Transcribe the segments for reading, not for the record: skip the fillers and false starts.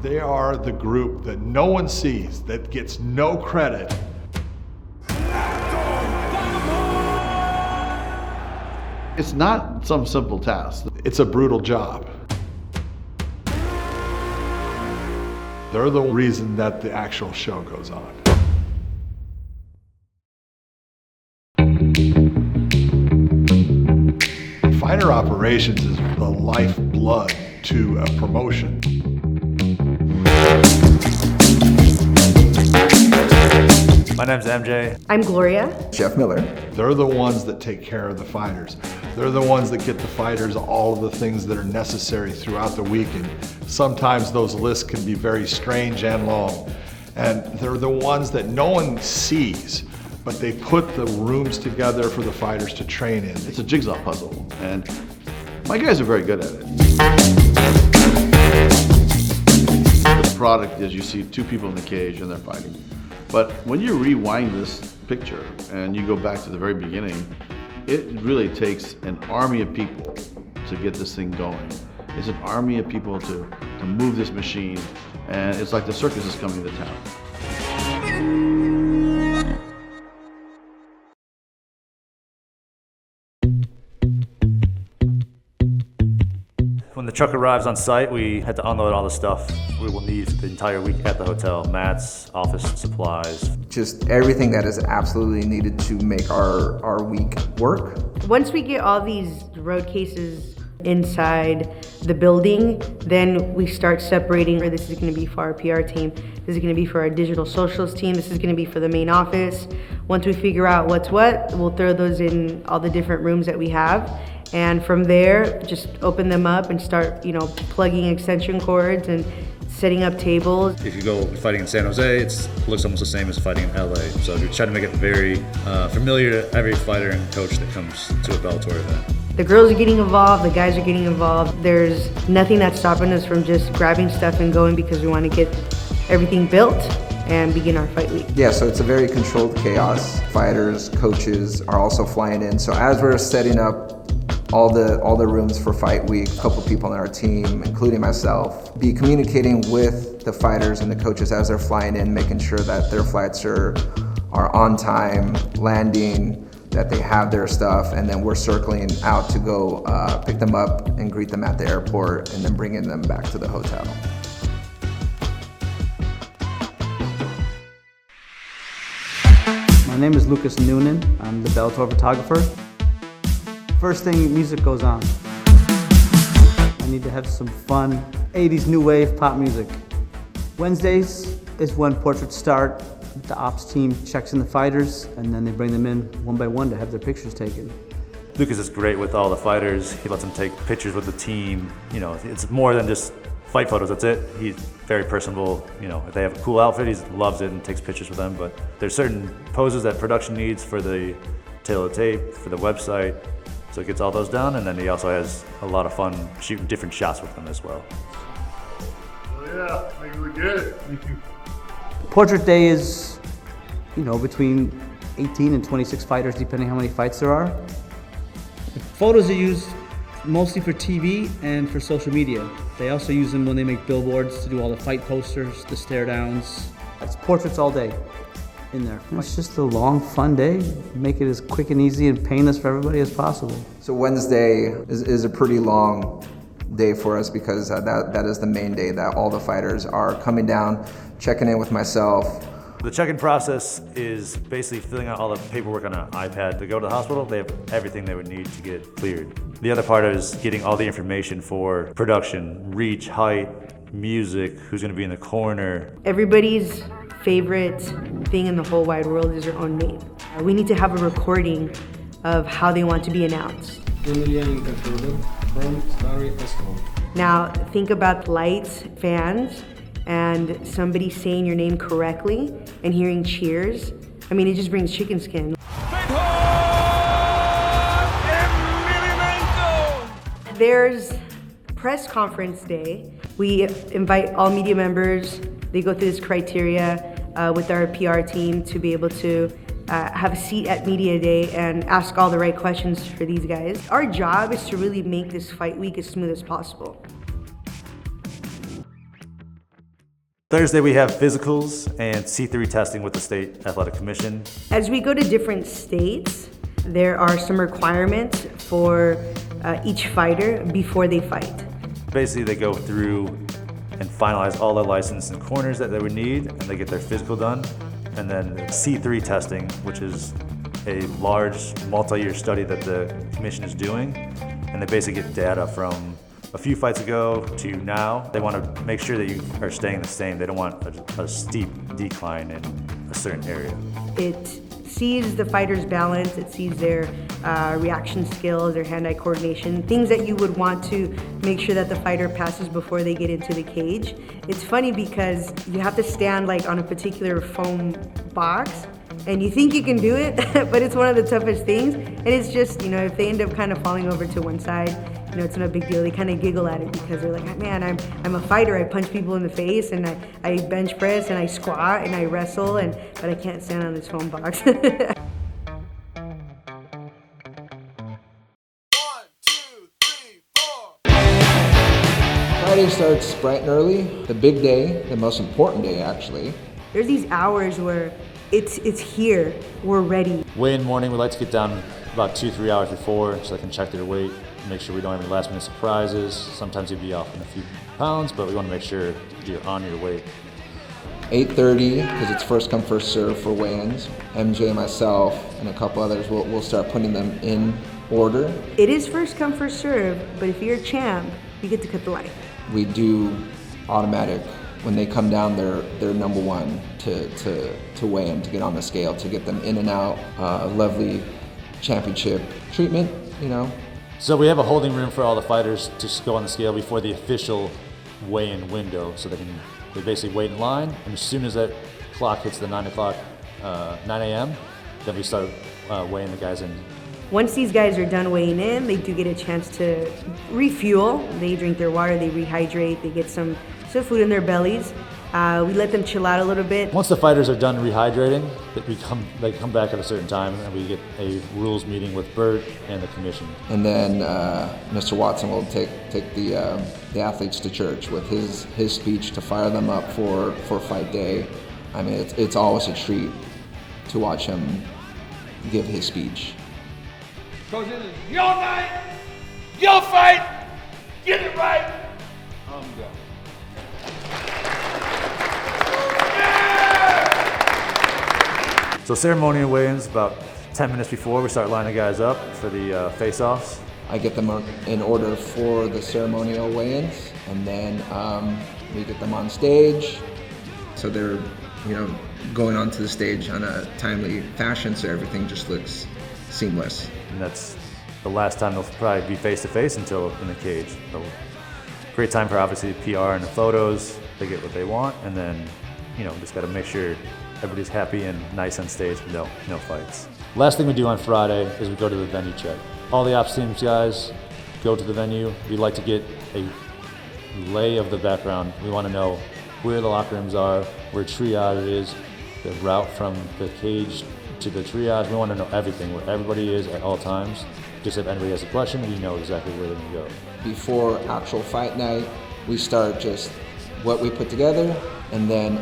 They are the group that no one sees, that gets no credit. It's not some simple task. It's a brutal job. They're the reason that the actual show goes on. Fighter operations is the lifeblood to a promotion. My name's MJ. I'm Gloria. Jeff Miller. They're the ones that take care of the fighters. They're the ones that get the fighters all of the things that are necessary throughout the week. And sometimes those lists can be very strange and long. And they're the ones that no one sees, but they put the rooms together for the fighters to train in. It's a jigsaw puzzle, and my guys are very good at it. The product is you see two people in the cage and they're fighting. But when you rewind this picture and you go back to the very beginning, it really takes an army of people to get this thing going. It's an army of people to move this machine, and it's like the circus is coming to town. When the truck arrives on site, we had to unload all the stuff we will need for the entire week at the hotel. Mats, office supplies. Just everything that is absolutely needed to make our week work. Once we get all these road cases inside the building, then we start separating where this is going to be for our PR team, this is going to be for our digital socials team, this is going to be for the main office. Once we figure out what's what, we'll throw those in all the different rooms that we have. And from there, just open them up and start, plugging extension cords and setting up tables. If you go fighting in San Jose, it looks almost the same as fighting in LA. So we're trying to make it very familiar to every fighter and coach that comes to a Bellator event. The girls are getting involved, the guys are getting involved. There's nothing that's stopping us from just grabbing stuff and going, because we want to get everything built and begin our fight week. Yeah, so it's a very controlled chaos. Fighters, coaches are also flying in. So as we're setting up all the rooms for fight week, a couple people on our team, including myself, be communicating with the fighters and the coaches as they're flying in, making sure that their flights are on time, landing, that they have their stuff, and then we're circling out to go pick them up and greet them at the airport, and then bringing them back to the hotel. My name is Lucas Noonan. I'm the Bellator photographer. First thing, music goes on. I need to have some fun 80s new wave pop music. Wednesdays is when portraits start. The ops team checks in the fighters, and then they bring them in one by one to have their pictures taken. Lucas is great with all the fighters. He lets them take pictures with the team. It's more than just fight photos, that's it. He's very personable. If they have a cool outfit, he loves it and takes pictures with them. But there's certain poses that production needs for the tail of the tape, for the website. So he gets all those done, and then he also has a lot of fun shooting different shots with them as well. Oh yeah, make it look good. Thank you. Portrait day is, between 18 and 26 fighters, depending how many fights there are. The photos are used mostly for TV and for social media. They also use them when they make billboards to do all the fight posters, the stare downs. It's portraits all day in there. It's just a long, fun day. Make it as quick and easy and painless for everybody as possible. So Wednesday is a pretty long day for us, because that is the main day that all the fighters are coming down, checking in with myself. The check-in process is basically filling out all the paperwork on an iPad. To go to the hospital, they have everything they would need to get cleared. The other part is getting all the information for production, reach, height, music, who's going to be in the corner. Everybody's favorite thing in the whole wide world is their own name. We need to have a recording of how they want to be announced. Now think about lights, fans, and somebody saying your name correctly and hearing cheers. It just brings chicken skin. There's press conference day. We invite all media members. They go through this criteria with our PR team to be able to have a seat at media day and ask all the right questions for these guys. Our job is to really make this fight week as smooth as possible. Thursday, we have physicals and C3 testing with the State Athletic Commission. As we go to different states, there are some requirements for each fighter before they fight. Basically, they go through and finalize all the license and corners that they would need, and they get their physical done. And then C3 testing, which is a large multi-year study that the commission is doing, and they basically get data from a few fights ago to now. They want to make sure that you are staying the same. They don't want a steep decline in a certain area. It sees the fighter's balance, it sees their reaction skills, their hand-eye coordination, things that you would want to make sure that the fighter passes before they get into the cage. It's funny because you have to stand like on a particular foam box, and you think you can do it, but it's one of the toughest things. And it's just, you know, if they end up kind of falling over to one side, you know, it's no big deal. They kind of giggle at it because they're like, man, I'm a fighter. I punch people in the face, and I bench press, and I squat, and I wrestle, but I can't stand on this foam box. Friday starts bright and early, the big day, the most important day actually. There's these hours where it's here, we're ready. Weigh-in morning, we like to get down about 2-3 hours before so they can check their weight, make sure we don't have any last minute surprises. Sometimes you'd be off in a few pounds, but we want to make sure you're on your weight. 8:30, because it's first come, first serve for weigh-ins. MJ, myself, and a couple others, we'll start putting them in order. It is first come, first serve, but if you're a champ, you get to cut the line. We do automatic. When they come down, they're number one to weigh in, to get on the scale, to get them in and out. Lovely championship treatment, you know. So we have a holding room for all the fighters to go on the scale before the official weigh-in window, so they basically wait in line, and as soon as that clock hits the 9 a.m., then we start weighing the guys in. Once these guys are done weighing in, they do get a chance to refuel. They drink their water, they rehydrate, they get some food in their bellies. We let them chill out a little bit. Once the fighters are done rehydrating, they come back at a certain time, and we get a rules meeting with Bert and the commission. And then Mr. Watson will take the athletes to church with his speech to fire them up for fight day. I mean, it's always a treat to watch him give his speech. Because it is your night, your fight, get it right, I'm going. So ceremonial weigh-ins, about 10 minutes before we start lining guys up for the face-offs. I get them in order for the ceremonial weigh-ins, and then we get them on stage. So they're, you know, going onto the stage on a timely fashion, so everything just looks seamless. And that's the last time they'll probably be face-to-face until in the cage. So great time for obviously the PR and the photos. They get what they want, and then, you know, just got to make sure everybody's happy and nice on stage. No fights. Last thing we do on Friday is we go to the venue check. All the ops teams guys go to the venue. We like to get a lay of the background. We want to know where the locker rooms are, where triage is, the route from the cage to the triage. We want to know everything, where everybody is at all times. Just if anybody has a question, we know exactly where they're going to go. Before actual fight night, we start just what we put together, and then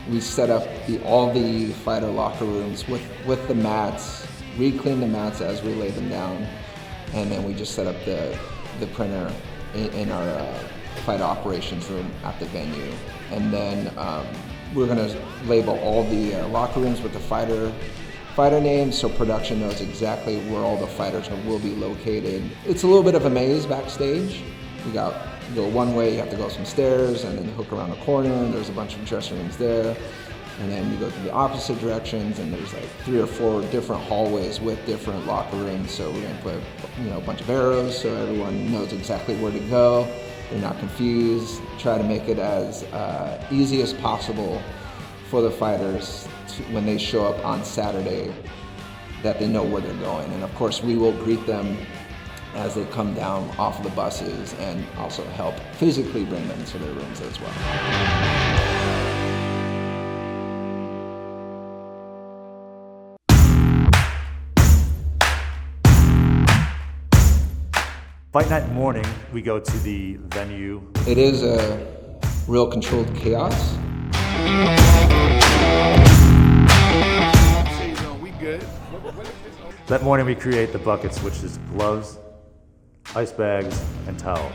we set up all the fighter locker rooms with the mats, re-clean the mats as we lay them down, and then we just set up the printer in our fight operations room at the venue. And then we're gonna label all the locker rooms with the fighter names, so production knows exactly where all the fighters will be located. It's a little bit of a maze backstage. You go one way, you have to go some stairs, and then you hook around the corner, and there's a bunch of dressing rooms there. And then you go to the opposite directions, and there's like 3 or 4 different hallways with different locker rooms. So we're gonna put, you know, a bunch of arrows so everyone knows exactly where to go. They're not confused. Try to make it as easy as possible for the fighters when they show up on Saturday, that they know where they're going. And of course, we will greet them as they come down off of the buses, and also help physically bring them to their rooms as well. Fight night morning, we go to the venue. It is a real controlled chaos. That morning we create the buckets, which is gloves, ice bags, and towels.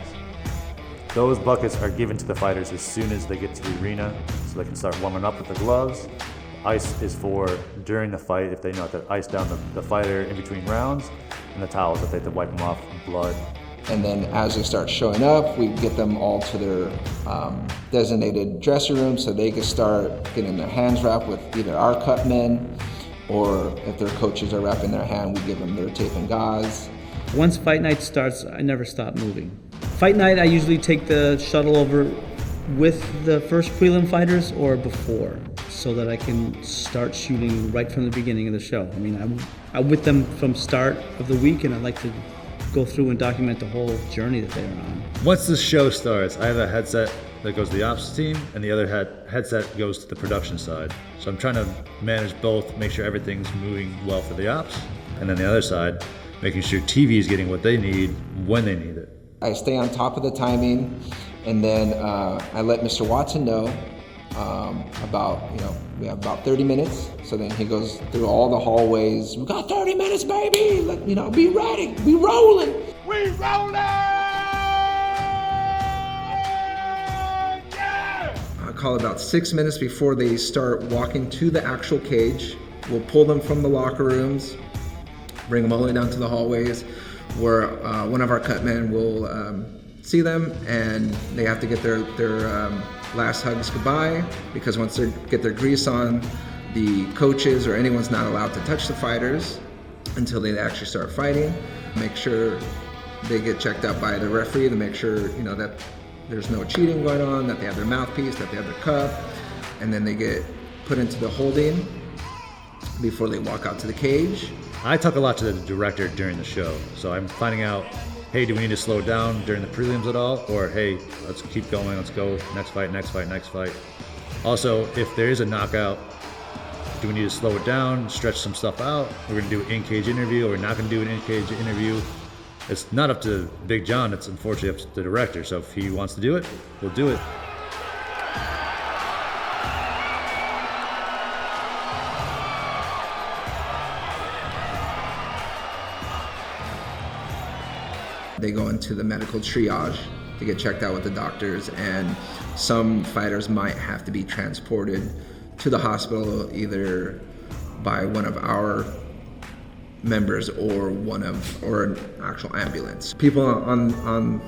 Those buckets are given to the fighters as soon as they get to the arena, so they can start warming up with the gloves. The ice is for during the fight, if they know to ice down the fighter in between rounds, and the towels if they have to wipe them off with blood. And then as they start showing up, we get them all to their designated dressing room so they can start getting their hands wrapped with either our cut men, or if their coaches are wrapping their hand, we give them their tape and gauze. Once fight night starts, I never stop moving. Fight night, I usually take the shuttle over with the first prelim fighters or before, so that I can start shooting right from the beginning of the show. I mean, I'm with them from start of the week, and I like to go through and document the whole journey that they're on. Once the show starts, I have a headset that goes to the ops team, and the other headset goes to the production side. So I'm trying to manage both, make sure everything's moving well for the ops, and then the other side, making sure TV is getting what they need when they need it. I stay on top of the timing, and then I let Mr. Watson know we have about 30 minutes. So then he goes through all the hallways. We got 30 minutes, baby. Be ready. We rolling. We rolling! I call about 6 minutes before they start walking to the actual cage. We'll pull them from the locker rooms, bring them all the way down to the hallways, where one of our cut men will see them, and they have to get their last hugs goodbye, because once they get their grease on, the coaches or anyone's not allowed to touch the fighters until they actually start fighting. Make sure they get checked out by the referee to make sure that there's no cheating going on, that they have their mouthpiece, that they have their cup, and then they get put into the holding before they walk out to the cage. I talk a lot to the director during the show, so I'm finding out, hey, do we need to slow down during the prelims at all? Or hey, let's keep going, let's go, next fight, next fight, next fight. Also, if there is a knockout, do we need to slow it down, stretch some stuff out? We're gonna do an in-cage interview, or we're not gonna do an in-cage interview. It's not up to Big John, it's unfortunately up to the director. So if he wants to do it, we'll do it. They go into the medical triage to get checked out with the doctors, and some fighters might have to be transported to the hospital either by one of our members or an actual ambulance. People on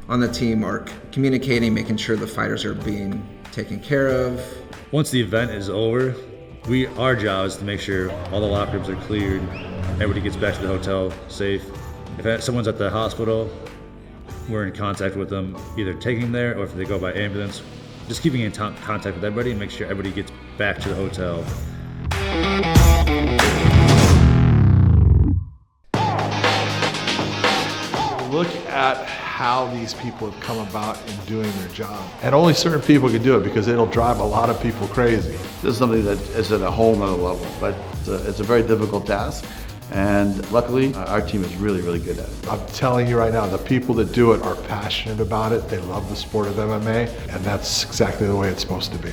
the team are communicating, making sure the fighters are being taken care of. Once the event is over, our job is to make sure all the locker rooms are cleared, everybody gets back to the hotel safe. If someone's at the hospital, we're in contact with them, either taking them there or if they go by ambulance, just keeping in contact with everybody and make sure everybody gets back to the hotel. Look at how these people have come about in doing their job. And only certain people can do it, because it'll drive a lot of people crazy. This is something that is at a whole nother level, but it's a very difficult task. And luckily, our team is really, really good at it. I'm telling you right now, the people that do it are passionate about it. They love the sport of MMA, and that's exactly the way it's supposed to be.